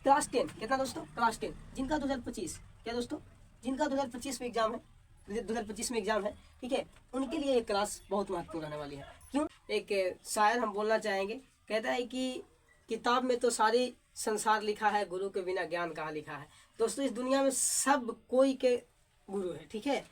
Class 10, कितना दोस्तों, class 10, जिनका 2025, क्या दोस्तों, जिनका 2025 में एग्जाम है, 2025 में एग्जाम है, ठीक है, उनके लिए ये क्लास बहुत महत्वपूर्ण रहने वाली है। क्यों? एक शायर हम बोलना चाहेंगे, कहता है कि किताब में तो सारी संसार लिखा है, गुरु के बिना ज्ञान कहाँ लिखा है। दोस्तों इस दुनिया में सब कोई के गुरु है, ठीक है,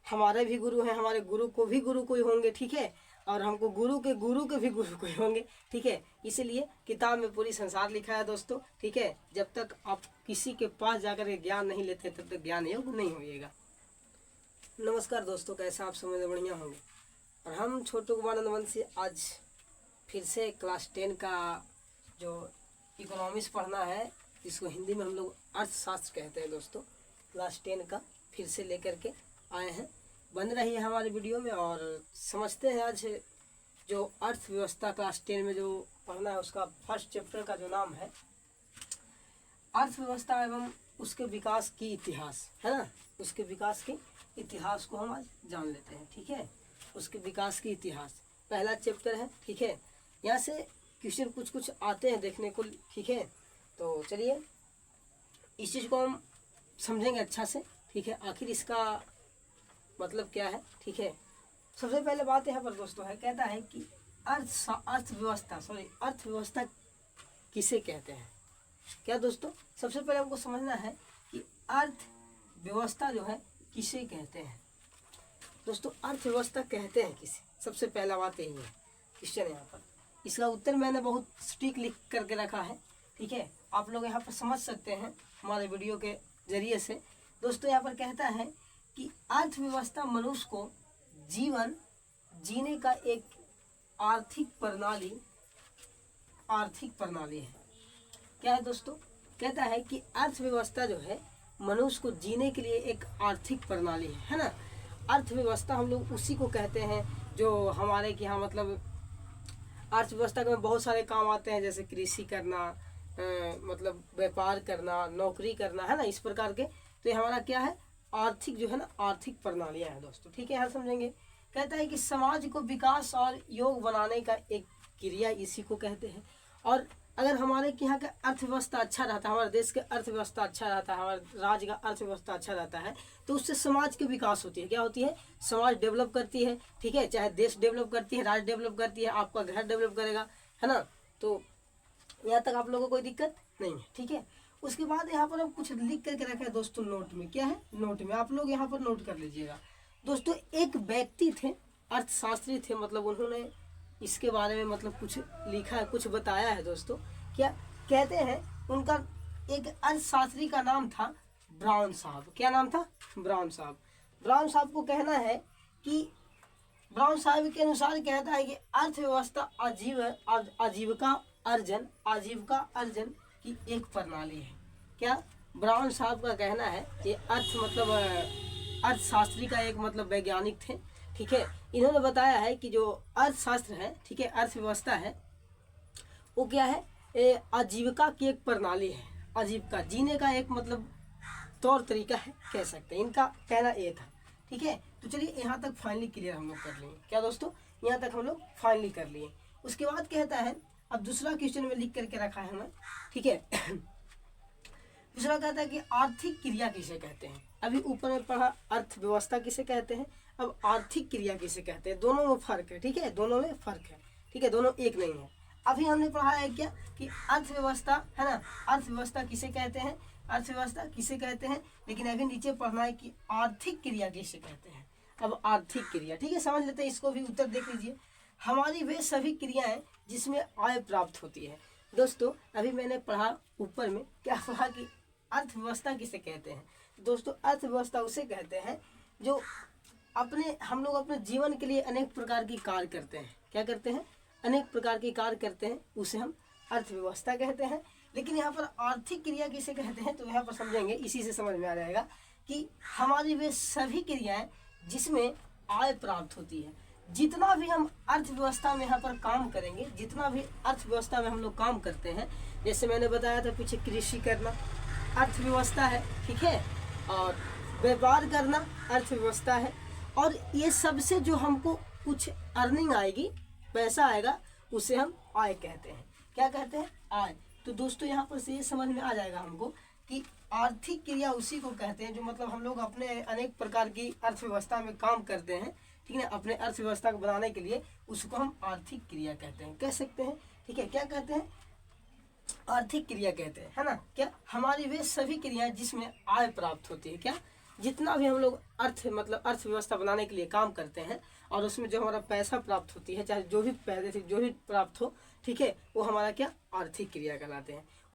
हमारे भी गुरु हैं, हमारे गुरु को भी गुरु कोई होंगे, ठीक है, और हमको गुरु के भी गुरु कोई होंगे, ठीक है। इसीलिए किताब में पूरी संसार लिखा है दोस्तों, ठीक है। जब तक आप किसी के पास जाकर के ज्ञान नहीं लेते तब तक ज्ञान योग नहीं होइएगा। नमस्कार दोस्तों, कैसे आप समझ बढ़िया होंगे। और हम छोटू कुमार नंदवंशी आज फिर से क्लास 10 का जो इकोनॉमिक्स पढ़ना है, इसको हिंदी में हम लोग अर्थशास्त्र कहते हैं दोस्तों, क्लास 10 का फिर से लेकर के आए हैं। बन रही है हमारे वीडियो में और समझते हैं आज जो अर्थव्यवस्था क्लास 10 में जो पढ़ना है उसका फर्स्ट चैप्टर का जो नाम है अर्थव्यवस्था एवं उसके विकास की इतिहास, है ना। उसके विकास के इतिहास को हम आज जान लेते हैं, ठीक है। उसके विकास की इतिहास पहला चैप्टर है, ठीक है। यहाँ से क्वेश्चन कुछ आते हैं देखने को, ठीक है। तो चलिए इस चीज़ को हम समझेंगे अच्छा से, ठीक है, आखिर इसका मतलब क्या है, ठीक है। सबसे पहले बात यहाँ पर दोस्तों है, कहता है कि अर्थव्यवस्था किसे कहते हैं। क्या दोस्तों, सबसे पहले हमको समझना है कि अर्थव्यवस्था जो है किसे कहते हैं। दोस्तों अर्थव्यवस्था कहते हैं किसे, सबसे पहला बात यही है। क्वेश्चन यहाँ पर इसका उत्तर मैंने बहुत स्ट्रिक्ट लिख करके रखा है, ठीक है। आप लोग यहाँ पर समझ सकते हैं हमारे वीडियो के जरिए से। दोस्तों यहाँ पर कहता है कि अर्थव्यवस्था मनुष्य को जीवन जीने का एक आर्थिक प्रणाली है। क्या है दोस्तों, कहता है कि अर्थव्यवस्था जो है मनुष्य को जीने के लिए एक आर्थिक प्रणाली है ना। अर्थव्यवस्था हम लोग उसी को कहते हैं जो हमारे के यहाँ मतलब अर्थव्यवस्था में बहुत सारे काम आते हैं, जैसे कृषि करना, मतलब व्यापार करना, नौकरी करना, है ना, इस प्रकार के। तो ये हमारा क्या है, आर्थिक जो है ना, आर्थिक प्रणालियाँ हैं दोस्तों, ठीक है। यहाँ समझेंगे, कहता है कि समाज को विकास और योग बनाने का एक क्रिया इसी को कहते हैं। और अगर हमारे यहाँ का अर्थव्यवस्था अच्छा रहता है, हमारे देश का अर्थव्यवस्था अच्छा रहता है, हमारे राज्य का अर्थव्यवस्था अच्छा रहता है, तो उससे समाज की विकास होती है। क्या होती है, समाज डेवलप करती है, ठीक है। चाहे देश डेवलप करती है, राज्य डेवलप करती है, आपका घर डेवलप करेगा, है ना। तो यहाँ तक आप लोगों को कोई दिक्कत नहीं है, ठीक है। उसके बाद यहाँ पर हम कुछ लिख करके रखे हैं दोस्तों नोट में। क्या है, नोट में आप लोग यहाँ पर नोट कर लीजिएगा दोस्तों। एक व्यक्ति थे, अर्थशास्त्री थे, मतलब उन्होंने इसके बारे में मतलब कुछ लिखा है, कुछ बताया है दोस्तों। क्या कहते हैं, उनका एक अर्थशास्त्री का नाम था ब्राउन साहब। क्या नाम था, ब्राउन साहब। ब्राउन साहब को कहना है कि ब्राउन साहब के अनुसार कहता है कि अर्थव्यवस्था आजीविका अर्जन की एक प्रणाली है। क्या, ब्राउन साहब का कहना है कि अर्थशास्त्री का एक मतलब वैज्ञानिक थे, ठीक है। इन्होंने बताया है कि जो अर्थशास्त्र है, ठीक है, अर्थव्यवस्था है, वो क्या है, आजीविका की एक प्रणाली है। आजीविका जीने का एक मतलब तौर तरीका है, कह सकते हैं। इनका कहना ये था, ठीक है। तो चलिए यहाँ तक फाइनली क्लियर हम लोग कर लिए। क्या दोस्तों, यहाँ तक हम लोग फाइनली कर लिए। उसके बाद कहता है, अब दूसरा क्वेश्चन में लिख करके रखा है हमें, ठीक है। दूसरा कहता है कि आर्थिक क्रिया किसे कहते हैं। अभी ऊपर में पढ़ा अर्थव्यवस्था किसे कहते हैं, अब आर्थिक क्रिया किसे कहते हैं। दोनों में फर्क है, ठीक है, दोनों में फर्क है, ठीक है, दोनों एक नहीं है। अभी हमने पढ़ा है क्या कि अर्थव्यवस्था, है ना, अर्थव्यवस्था किसे कहते हैं, अर्थव्यवस्था किसे कहते हैं, लेकिन अभी नीचे पढ़ना है कि आर्थिक क्रिया किसे कहते हैं। अब आर्थिक क्रिया, ठीक है, समझ लेते हैं, इसको भी उत्तर देख लीजिए। हमारी वे सभी क्रियाएं जिसमें आय प्राप्त होती है। दोस्तों अभी मैंने पढ़ा ऊपर में, क्या पढ़ा कि अर्थव्यवस्था किसे कहते हैं। दोस्तों अर्थव्यवस्था उसे कहते हैं जो हम लोग अपने जीवन के लिए अनेक प्रकार की कार्य करते हैं। क्या करते हैं, अनेक प्रकार के कार्य करते हैं, उसे हम अर्थव्यवस्था कहते हैं। लेकिन यहाँ पर आर्थिक क्रिया किसे कहते हैं, तो यहाँ पर समझेंगे, इसी से समझ में आ जाएगा कि हमारी वे सभी क्रियाएं जिसमें आय प्राप्त होती है। जितना भी हम अर्थव्यवस्था में यहाँ पर काम करेंगे, जितना भी अर्थव्यवस्था में हम लोग काम करते हैं, जैसे मैंने बताया था पीछे, कृषि करना अर्थव्यवस्था है, ठीक है, और व्यापार करना अर्थव्यवस्था है। और ये सबसे जो हमको कुछ अर्निंग आएगी, पैसा आएगा, उसे हम आय कहते हैं। क्या कहते हैं, आय। तो दोस्तों यहाँ पर से ये समझ में आ जाएगा हमको कि आर्थिक क्रिया उसी को कहते हैं जो मतलब हम लोग अपने अनेक प्रकार की अर्थव्यवस्था में काम करते हैं, ठीक है ना, अपने अर्थव्यवस्था को बनाने के लिए उसको हम आर्थिक क्रिया कहते हैं, कह सकते हैं। ठीक है, क्या कहते हैं? आर्थिक क्रिया कहते हैं, है ना। क्या? हमारी वे सभी क्रियाएं जिसमें आय प्राप्त होती है। क्या? जितना भी हम लोग अर्थव्यवस्था बनाने के लिए काम करते हैं और उसमें जो हमारा पैसा प्राप्त होती है, चाहे जो भी पैसे से जो भी प्राप्त हो, ठीक है, वो हमारा क्या? आर्थिक क्रिया कहलाते हैं।